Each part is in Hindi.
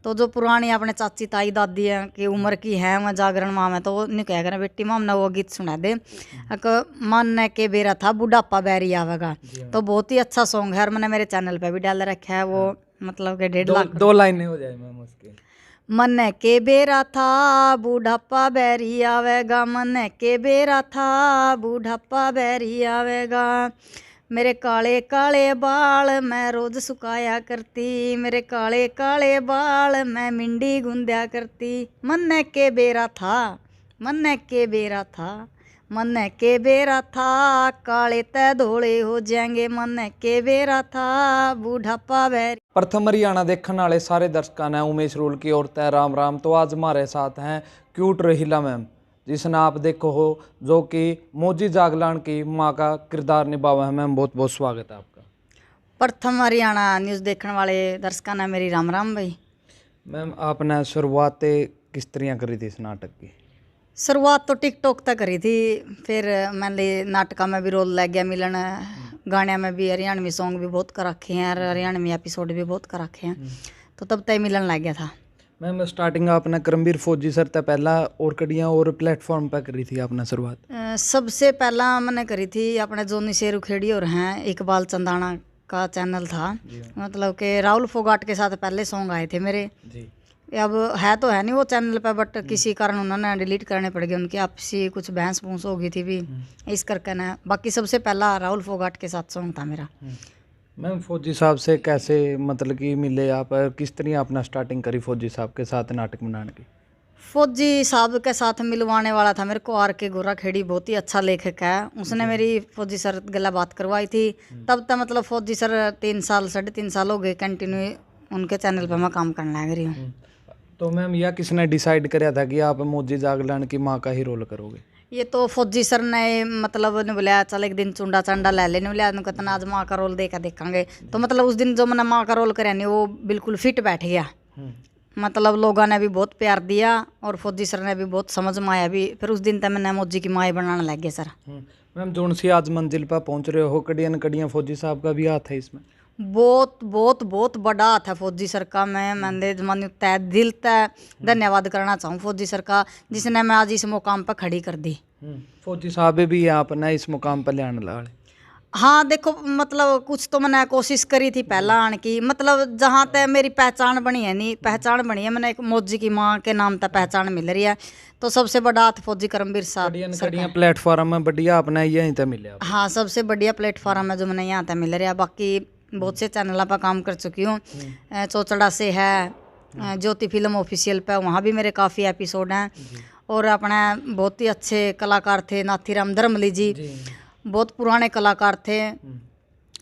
तो जो पुरानी अपने चाची ताई दादी है की उम्र की है वह जागरण माँ में, तो नहीं कह कर बेटी माँ हमने वो गीत सुना दे, मन के बेरा था बुढ़ापा बैरी आवेगा। तो बहुत ही अच्छा सॉन्ग है और मैंने मेरे चैनल पे भी डाल रखा है वो, मतलब के 1.5 लाख। दो लाइनें हो जाए मैम उसकी। मन के बेरा था बुढ़ापा बैरी आवेगा, मन के बेरा था बुढ़ापा बैरी आवेगा, मेरे काले काले बाल मैं रोज सुखाया करती, मेरे काले काले बाल मैं मिंडी गूंदया करती, मन के बेरा था, मन के बेरा था, मन के बेरा था काले तै धोले हो जाएंगे, मन के बेरा था बुढ़ापा बैरी। प्रथम हरियाणा देखने वाले सारे दर्शकों ने उमेश रूल की ओर तय राम राम। तो आज हमारे साथ हैं क्यूट रहीला मैम, जिसने आप देखो हो जो कि मौजी जागलान की माँ का किरदार निभावा है। मैम बहुत बहुत स्वागत है आपका। प्रथम हरियाणा न्यूज़ देखने वाले दर्शकों ने मेरी राम राम भाई। मैम आपने शुरुआत किस तरह करी थी इस नाटक की? शुरुआत तो टिकटॉक तक करी थी, फिर मैंने नाटका में भी रोल लग गया मिलन, गाने में भी हरियाणवी सॉन्ग भी बहुत कर रखे हैं और हरियाणवी एपिसोड भी बहुत कर रखे हैं, तो तब तक मिलन लग गया था। मैम स्टार्टिंग आपने करमवीर फौजी सर तक पहला और कड़ियाँ और प्लेटफॉर्म पर करी थी आपने शुरुआत? सबसे पहला मैंने करी थी अपने जोनी शेर उखेड़ी और हैं इकबाल चंदाना का चैनल था, मतलब कि राहुल फोगाट के साथ पहले सॉन्ग आए थे मेरे जी। अब है तो है नहीं वो चैनल पे, बट किसी कारण उन्होंने डिलीट करने पड़ गए, उनकी आपसी कुछ बहस भूस हो गई थी भी इस करके ना। बाकी सबसे पहला राहुल फोगाट के साथ सॉन्ग था मेरा। मैम फौजी साहब से कैसे मतलब कि मिले आप, किस तरह आपने स्टार्टिंग करी फौजी साहब के साथ नाटक बनाने की? फौजी साहब के साथ मिलवाने वाला था मेरे को आर के गोरा खेड़ी, बहुत ही अच्छा लेखक है, उसने मेरी फौजी सर गला बात करवाई थी। तब तक मतलब फौजी सर 3 साल 3.5 साल हो गए कंटिन्यू उनके चैनल पर मैं काम करने लग रही हूँ। तो मैम यह किसने डिसाइड कराया था कि आप मौजी जागलान की माँ का ही रोल करोगे? ये तो फौजी सर ने मतलब ने बोला चल एक दिन चुंडा चंडा ले लेने बोला, कहते आज माँ का रोल देखा देखेंगे। तो मतलब उस दिन जो मैंने माँ का रोल कराया नहीं वो बिल्कुल फिट बैठ गया, मतलब लोगों ने भी बहुत प्यार दिया और फौजी सर ने भी बहुत समझ में आया भी, फिर उस दिन तक मैंने मौजी की माँ बनाने लग गया सर। मैम जोन सी आज मंजिल पर पहुंच रहे हो, कड़ियाँ कड़ियाँ फौजी साहब का भी हाथ है इसमें? बहुत बहुत बहुत बड़ा हाथ है फौजी सर का। मैंने मन तय दिल तय धन्यवाद करना चाहूँ फौजी सर का, जिसने मैं आज इस मुकाम पर खड़ी कर दी। फौजी साहब भी आपने इस मुकाम पर ले आने लगा? हाँ देखो मतलब कुछ तो मैंने कोशिश करी थी पहला आने की, मतलब जहाँ तक मेरी पहचान बनी है नहीं, पहचान बनी है मैंने एक मौजी की माँ के नाम तक पहचान मिल रही है, तो सबसे बड़ा हाथ फौजी करमवीर साहब सर का। प्लेटफॉर्म में बढ़िया अपना यहीं तक मिले? हाँ सबसे बढ़िया प्लेटफॉर्म है जो मैंने यहाँ तक मिल रहा है। बाकी बहुत से चैनलों पर काम कर चुकी हूँ, चौचड़ा से है, ज्योति फिल्म ऑफिशियल पे वहाँ भी मेरे काफ़ी एपिसोड हैं, और अपने बहुत ही अच्छे कलाकार थे नाथीराम धर्मली जी, बहुत पुराने कलाकार थे,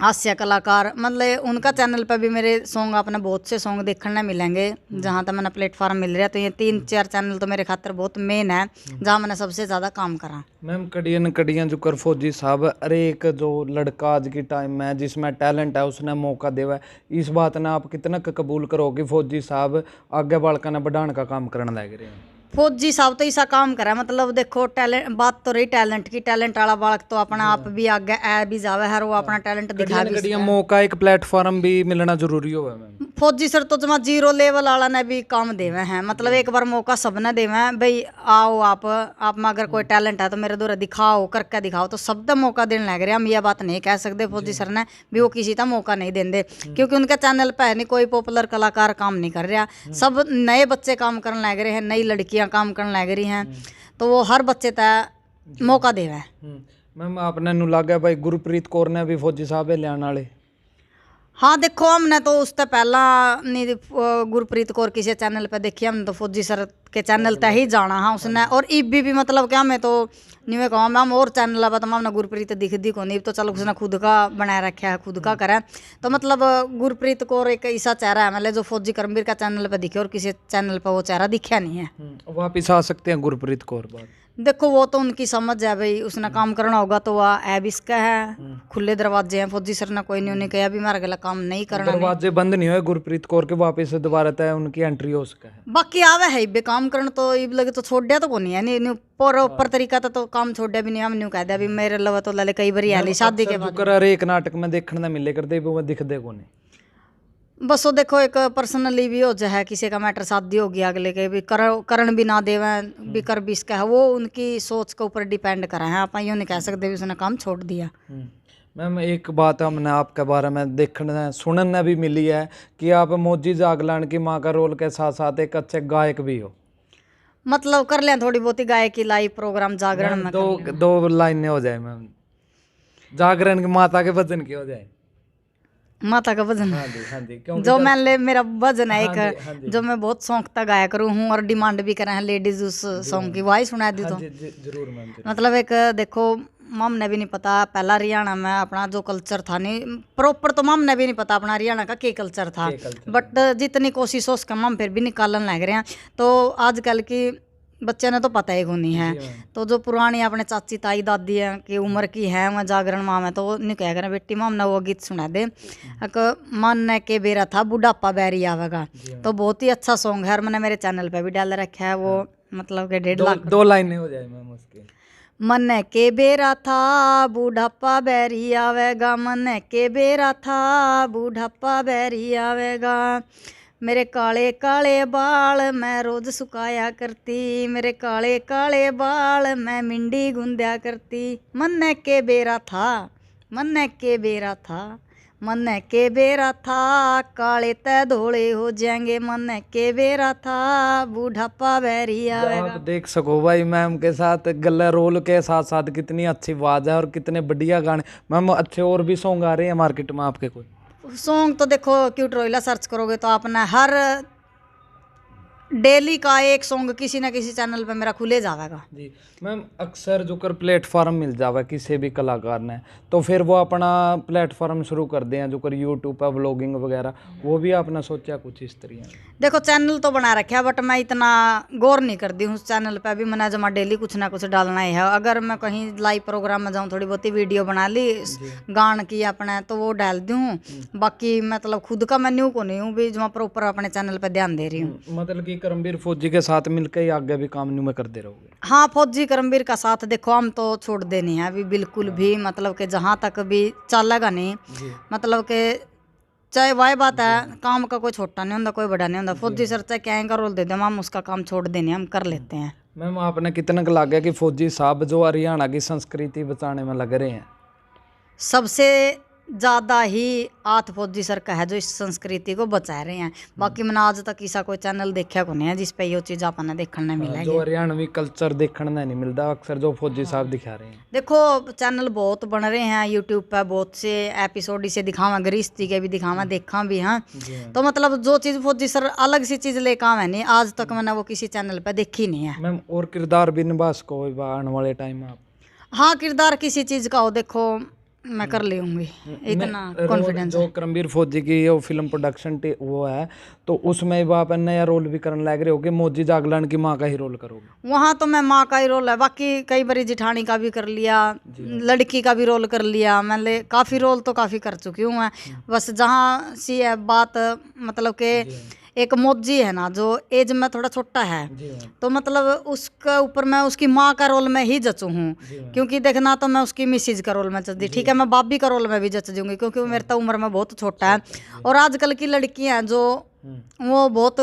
हास्य कलाकार, मतलब उनका चैनल पर भी मेरे सॉन्ग आपने बहुत से सॉन्ग देखने मिलेंगे जहाँ तक मैंने प्लेटफॉर्म मिल रहा है। तो ये 3-4 चैनल तो मेरे खातर बहुत मेन है जहाँ मैंने सबसे ज़्यादा काम करा। मैम कड़ियाँ कड़ियाँ जो कर फौजी साहब, अरे एक जो लड़का आज की टाइम में जिसमें टैलेंट है उसने मौका देवा है, इस बात ने आप कितना कबूल करोगे फौजी साहब आगे बालका ने बढ़ाने का काम करने लग रहे हैं? फौजी साहब तो ऐसा काम करा, मतलब देखो टैलेंट बात तो रही टैलेंट की, टैलेंट वाला बालक तो अपना आप भी आगे आ भी जावे है, वो अपना टैलेंट दिखा भी सकता है। मौका एक प्लेटफॉर्म भी मिलना जरूरी हो मैम? फौजी सर तो जमा 0 लेवल वाला ने भी काम देवे हैं, मतलब एक बार मौका सबने देवे हैं भाई, आओ आप में अगर कोई टैलेंट है तो मेरे द्वारा दिखाओ करके दिखाओ, तो सब तक मौका देने लग रहे हैं। हम ये बात नहीं कह सकते फौजी सर ने भी वो किसी का मौका नहीं देंगे, क्योंकि उनके चैनल पर है नहीं कोई पॉपुलर कलाकार काम नहीं कर रहा, सब नए बच्चे काम करने लग रहे हैं, नई लड़कियां काम करने लग रही हैं, तो वो हर बच्चे तक मौका देवे। मैम आपने नु लगा भाई गुरप्रीत कौर ने भी फौजी साहब ले आने वाले? हाँ देखो हमने तो उससे पहला नहीं गुरप्रीत कौर किसी चैनल पे देखी, हमने तो फौजी सर के चैनल तक ही जाना। हाँ उसने और इब भी मतलब क्या मैं तो नहीं कहा मैम और चैनल पर तमाम ना गुरप्रीत दिखती को नहीं, तो चलो उसने खुद का बनाए रखा है खुद का करे, तो मतलब गुरप्रीत कौर एक ऐसा चेहरा है मतलब जो फौजी करमवीर का चैनल पर दिखे और किसी चैनल पर वो चेहरा दिखा नहीं है। वापिस आ सकते हैं गुरप्रीत कौर बात? देखो वो तो उनकी समझ है भाई, उसने काम करना होगा तो वह ऐब इसका है, खुले दरवाजे हैं, फौजी सर ने कोई नहीं उन्हें कहा भी मेरा गला काम नहीं करना, दरवाजे बंद नहीं हुए गुरप्रीत कौर के, वापस दोबारा तय उनकी एंट्री हो सका है। बाकी आवे है बे काम करना तो इब लगे तो छोड़ दिया तो कोनी है नहीं ऊपर तरीका तो काम छोड़ दिया भी नहीं, हम नहीं कह दिया भी मेरे लवा तो लले कई बार आली शादी के बाद कर एक नाटक में देखने मिले कर दे वो दिख दे कोनी? बस वो देखो एक पर्सनली भी हो जाए, किसी का मैटर शादी हो गया अगले के भी करण भी ना देवें भी कर भी इसका है, वो उनकी सोच के ऊपर डिपेंड करा है। आप यूँ नहीं कह सकते भी उसने काम छोड़ दिया। मैम एक बात हमने आपके बारे में देखने सुनने भी मिली है कि आप मौजी जागलान की माँ का रोल के साथ साथ एक अच्छे गायक भी हो। मतलब कर लें थोड़ी बहुत गायकी लाइव प्रोग्राम जागरण में दो लाइनें हो जाए मैम, जागरण की माता के भजन की हो जाए। माता का भजन, हाँ जी, हाँ जी, जो मैंने मेरा भजन है एक जो मैं बहुत शौक तक गाया करूँ हूँ और डिमांड भी करा है लेडीज उस सॉन्ग की, वही सुना दी। तो जरूर मैम। मतलब एक देखो मम ने भी नहीं पता पहला हरियाणा में अपना जो कल्चर था, नहीं प्रॉपर तो मम ने भी नहीं पता अपना हरियाणा का क्या कल्चर था, बट जितनी कोशिश हो उसका मम फिर भी निकालन लग रहे हैं। तो आजकल की बच्चे ने तो पता ही नहीं है, तो जो पुरानी अपने चाची ताई दादी है कि उम्र की है वह जागरण माँ में, तो नहीं कह करें बेटी माम ने वो गीत सुना दे, मन के बेरा था बुढ़ापा बैरी आवेगा। तो बहुत ही अच्छा सॉन्ग है और मैंने मेरे चैनल पे भी डाल रखा है वो, मतलब कि 1.5 लाख। दो लाइनें हो जाए मैम उसकी। मन के बेरा था बुढ़ापा बैरी आवेगा, मन के बेरा था बुढ़ापा बैरी आवेगा, मेरे काले काले बाल मैं रोज सुखाया करती, मेरे काले काले बाल मैं मिंडी गूंदया करती, मन के बेरा था, मन के बेरा था, मन के बेरा था, काले तय धोले हो जाएंगे, मन के बेरा था बुढ़ापा बैरी आवेगा। आप देख सको भाई मैम के साथ गले रोल के साथ साथ कितनी अच्छी आवाज है और कितने बढ़िया गाने। मैम अच्छे और भी सॉन्ग आ रहे हैं मार्केट में आपके कोई? सॉन्ग तो देखो क्यूट रोहिला सर्च करोगे तो आपने हर डेली का एक सॉन्ग किसी ना किसी चैनल पे मेरा खुले जाएगा जी। मैम अक्सर जो कर प्लेटफॉर्म मिल जावे किसी भी कलाकार ने, तो फिर वो अपना प्लेटफॉर्म शुरू कर दें जो कर यूट्यूब पर व्लॉगिंग वगैरह, वो भी आपने सोचा कुछ इस तरह? देखो चैनल तो बना रखा है बट मैं इतना गौर नहीं करती हूँ उस चैनल पे, अभी मैंने जमा डेली कुछ ना कुछ डालना ही है। अगर मैं कहीं लाइव प्रोग्राम में जाऊँ थोड़ी बहुत ही वीडियो बना ली गान की अपने तो वो डाल दूँ, बाकी मतलब खुद का मैं न्यू को नहीं हूँ भी जो प्रॉपर अपने चैनल पे ध्यान दे रही हूँ। मतलब कि करमवीर फौजी के साथ मिलकर ही आगे भी काम न्यू में करते रहोगे? हाँ फौजी करमवीर का साथ देखो हम तो छोड़ दे नहीं है अभी बिल्कुल भी, मतलब कि जहाँ तक भी चलेगा नहीं, मतलब कि चाहे वही बात है काम का कोई छोटा नहीं होता कोई बड़ा नहीं होता, फौजी सर चाहे क्या का रोल दे दे हम उसका काम छोड़ देने हम कर लेते हैं। मैम आपने कितना लग गया कि फौजी साहब जो हरियाणा की संस्कृति बचाने में लग रहे हैं? सबसे ज़्यादा ही आठ फौजी सर का है जो इस संस्कृति को बचा रहे हैं, बाकी मैंने आज तक ऐसा कोई चैनल देखा को नहीं है जिस पे ये चीज़ आपने देखने मिलेगी। जो हरियाणवी कल्चर देखने नहीं मिलता अक्सर जो फौजी साहब दिखा रहे हैं। देखो चैनल बहुत बन रहे हैं यूट्यूब पे, बहुत से एपिसोड इसे दिखावा गृहस्थी के भी दिखावा देखा भी हाँ, तो मतलब जो चीज़ फौजी सर अलग सी चीज़ लेकर आवे नहीं आज तक मैंने वो किसी चैनल पे देखी नहीं है। मैम और किरदार भी निभा सको आने वाले टाइम में आप? हाँ किरदार किसी चीज़ का हो देखो मैं कर लूँगी, इतना कॉन्फिडेंस जो करमवीर फौजी की वो फिल्म प्रोडक्शन वो है तो उसमें भी आप नया रोल भी करने लग रहे हो कि मौजी जागलान की माँ का ही रोल करोगे? वहाँ तो मैं माँ का ही रोल है, बाकी कई बारी जिठानी का भी कर लिया, लड़की का भी रोल कर लिया, मैंने काफ़ी रोल तो काफ़ी कर चुकी हूँ मैं। बस जहाँ सी है बात मतलब कि एक मौजी है ना जो एज में थोड़ा छोटा है, तो मतलब उसका ऊपर मैं उसकी माँ का रोल में ही जचू हूँ, क्योंकि देखना तो मैं उसकी मिसिज का रोल में जच दी, ठीक है मैं बाबी का रोल में भी जच दूंगी क्योंकि वो मेरे तो उम्र में बहुत छोटा है। और आजकल की लड़कियां हैं जो वो बहुत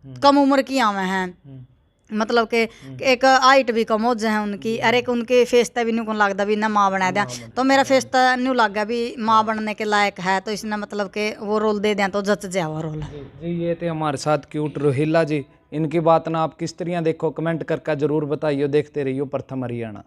कम उम्र की आवे हैं, मतलब के एक हाइट भी कम हो जाए उनकी, अरे एक उनके फेस तक भी नहीं को लगता भी ना माँ बना दिया, तो मेरा फेस तो नहीं लग गया भी माँ बनने के लायक है, तो इसने मतलब के वो रोल दे दिया तो जच जाए वो रोल। जी ये थे हमारे साथ क्यूट रोहिला जी, इनकी बात ना आप किस तरह देखो कमेंट करके जरूर बताइए, देखते रहिए प्रथम हरियाणा।